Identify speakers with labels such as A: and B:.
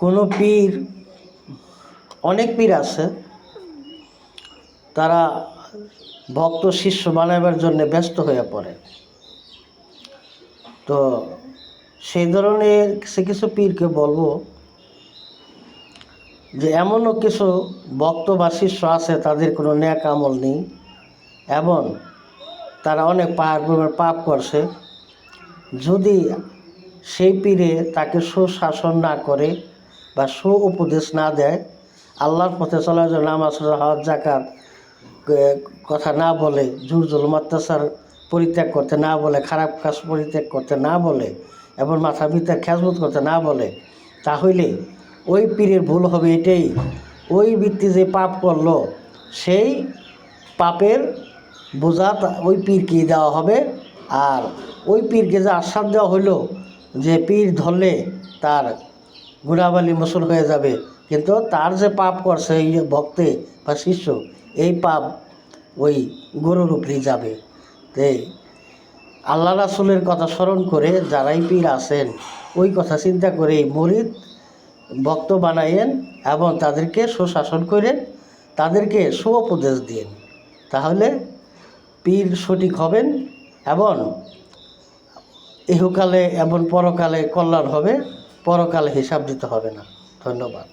A: কোনো পীর, অনেক পীর আছে, তারা ভক্ত শিষ্য বানাবার জন্য ব্যস্ত হয়ে পড়ে। তো সেই ধরনের কিছু পীরকে বলবো যে এমনও কিছু ভক্ত বা শিষ্য আছে তাদের কোনো নেক আমল নেই এবং তারা অনেক পাপ করছে। যদি সেই পীরে তাকে সুশাসন না করে বা উপদেশ না দেয়, আল্লাহর পথে চলার জন্য নামাজ হজ যাকাত কথা না বলে, জোর জুলুম অত্যাচার পরিত্যাগ করতে না বলে, খারাপ কাজ পরিত্যাগ করতে না বলে এবং মাথা পিতা খেজমত করতে না বলে, তাহলে ওই পীরের ভুল হবে এটাই, ওই ব্যক্তি যে পাপ করলো সেই পাপের বোঝা ওই পীরকে দেওয়া হবে। আর ওই পীরকে যে আশ্বাস দেওয়া হলো যে পীর ধরলে তার গুণাবলী মোচন হয়ে যাবে, কিন্তু তার যে পাপ করছে এই ভক্তে বা শিষ্য, এই পাপ ওই গরুর উপরেই যাবে। তাই আল্লাহ রাসূলের কথা স্মরণ করে যারাই পীর আছেন ওই কথা চিন্তা করে মুরিদ ভক্ত বানাইয়েন এবং তাদেরকে সুশাসন করেন, তাদেরকে সুউপদেশ দিন, তাহলে পীর সঠিক হবেন এবং ইহকালে এবং পরকালে কল্যাণ হবে, পরকালে হিসাব দিতে হবে না। ধন্যবাদ।